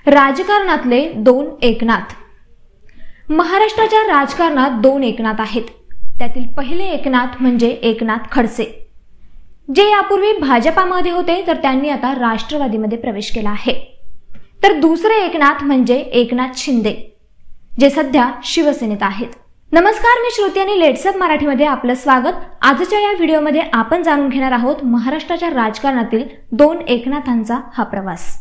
राजकारणातले दोन एकनाथ। महाराष्ट्राच्या राजकारणात दोन एकनाथ आहेत। त्यातील पहिले एकनाथ म्हणजे एकनाथ खडसे, जे यापूर्वी भाजपामध्ये होते तर त्यांनी आता राष्ट्रवादीमध्ये प्रवेश केला आहे। तर दुसरे एकनाथ म्हणजे एकनाथ शिंदे, जे सध्या शिवसेनेत आहेत। नमस्कार, मी श्रुती आणि लेट्सअप मराठीमध्ये आपलं स्वागत। आजच्या या व्हिडिओमध्ये आपण जाणून घेणार आहोत महाराष्ट्राच्या राजकारणातील दोन एकनाथांचा हा प्रवास।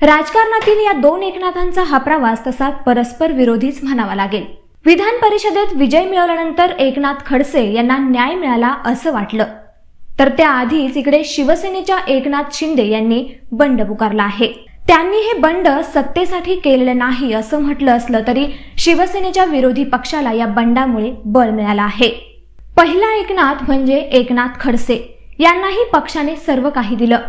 राजकारणातील या दोन एकनाथांचा हा प्रवास तसा परस्पर विरोधीच म्हणावा लागेल। विधान परिषदेत विजय मिळवल्यानंतर एकनाथ खडसे यांना न्याय मिळाला असं वाटलं, तर त्याआधीच इकडे शिवसेनेच्या एकनाथ शिंदे यांनी बंड पुकारला आहे। त्यांनी हे बंड सत्तेसाठी केलेलं नाही असं म्हटलं असलं तरी शिवसेनेच्या विरोधी पक्षाला या बंडामुळे बळ मिळालं आहे। पहिला एकनाथ म्हणजे एकनाथ खडसे यांनाही पक्षाने सर्व काही दिलं।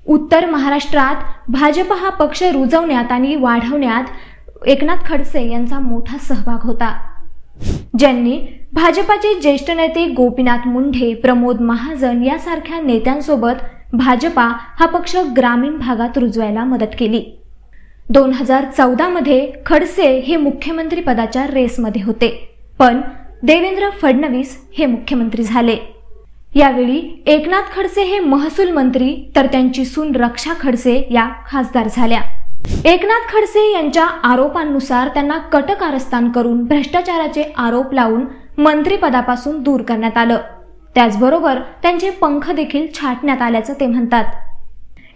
उत्तर महाराष्ट्रात भाजप हा पक्ष रुजवण्यात आणि वाढवण्यात एकनाथ खडसे यांचा मोठा सहभाग होता, ज्यांनी भाजपाचे ज्येष्ठ नेते गोपीनाथ मुंडे, प्रमोद महाजन यासारख्या नेत्यांसोबत भाजपा हा पक्ष ग्रामीण भागात रुजवायला मदत केली। 2014 मध्ये खडसे हे मुख्यमंत्री पदाच्या रेसमध्ये होते, पण देवेंद्र फडणवीस हे मुख्यमंत्री झाले। यावेळी एकनाथ खडसे हे महसूल मंत्री तर त्यांची सून रक्षा खडसे या खासदार झाल्या। एकनाथ खडसे यांच्या आरोपांनुसार त्यांना कट कारस्थान करून भ्रष्टाचाराचे आरोप लावून मंत्रिपदापासून दूर करण्यात आलं। त्याचबरोबर त्यांचे पंख देखील छाटण्यात आल्याचं ते म्हणतात।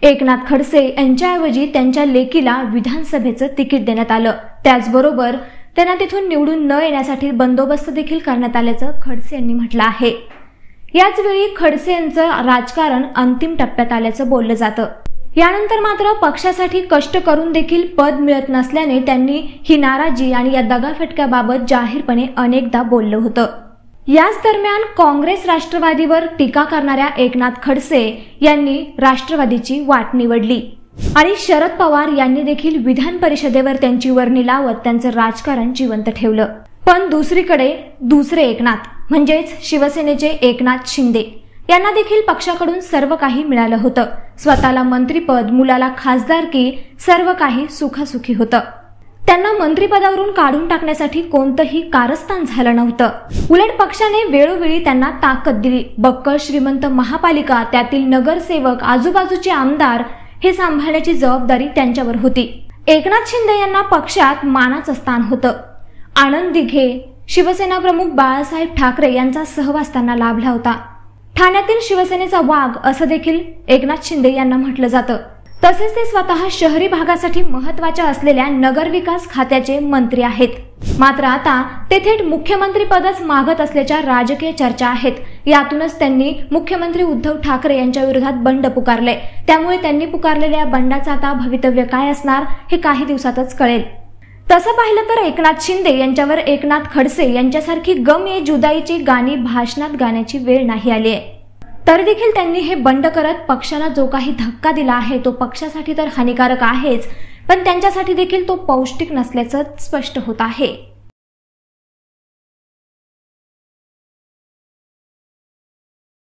एकनाथ खडसे यांच्याऐवजी त्यांच्या लेकीला विधानसभेचं तिकीट देण्यात आलं। त्याचबरोबर त्यांना तिथून निवडून न येण्यासाठी बंदोबस्त देखील करण्यात आल्याचं खडसे यांनी म्हटलं आहे। याच वेळी खडसे यांचं राजकारण अंतिम टप्प्यात आल्याचं बोललं जातं। यानंतर मात्र पक्षासाठी कष्ट करून देखील पद मिळत नसल्याने त्यांनी ही नाराजी आणि या दगाफटक्याबाबत जाहीरपणे अनेकदा बोललं होतं। याच दरम्यान काँग्रेस राष्ट्रवादीवर टीका करणाऱ्या एकनाथ खडसे यांनी राष्ट्रवादीची वाट निवडली आणि शरद पवार यांनी देखील विधान परिषदेवर त्यांची वर्णी लावत त्यांचं राजकारण जिवंत ठेवलं। पण दुसरीकडे दुसरे एकनाथ म्हणजेच शिवसेनेचे एकनाथ शिंदे यांना देखील पक्षाकडून सर्व काही मिळालं होतं। स्वतःला मंत्रीपद, मुलाला खासदारकी, सर्व काही सुखासुखी होतं। त्यांना मंत्रिपदावरून काढून टाकण्यासाठी कोणतंही कारस्थान झालं नव्हतं। उलट पक्षाने वेळोवेळी त्यांना ताकद दिली। बक्कळ श्रीमंत महापालिका, त्यातील नगरसेवक, आजूबाजूचे आमदार हे सांभाळण्याची जबाबदारी त्यांच्यावर होती। एकनाथ शिंदे यांना पक्षात मानाचं स्थान होतं। आनंद दिघे, शिवसेना प्रमुख बाळासाहेब ठाकरे यांचा सहवास त्यांना लाभला होता। ठाण्यातील शिवसेनेचा वाघ असं देखील एकनाथ शिंदे यांना म्हटलं जातं। तसेच ते स्वतः शहरी भागासाठी महत्त्वाच्या असलेल्या नगरविकास खात्याचे मंत्री आहेत। मात्र आता ते थेट मुख्यमंत्री पदच मागत असल्याच्या राजकीय चर्चा आहेत। यातूनच त्यांनी मुख्यमंत्री उद्धव ठाकरे यांच्या विरोधात बंड पुकारले। त्यामुळे त्यांनी पुकारलेल्या बंडाचं आता भवितव्य काय असणार हे काही दिवसातच कळेल। तसं पाहिलं तर एकनाथ शिंदे यांच्यावर एकनाथ खडसे यांच्यासारखी गम ये जुदाईची गाणी भाषणात गाण्याची वेळ नाही आली आहे, तर देखील त्यांनी हे बंड करत पक्षाला जो काही धक्का दिला आहे तो पक्षासाठी तर हानिकारक आहेच, पण त्यांच्यासाठी देखील तो पौष्टिक नसल्याचं स्पष्ट होत आहे।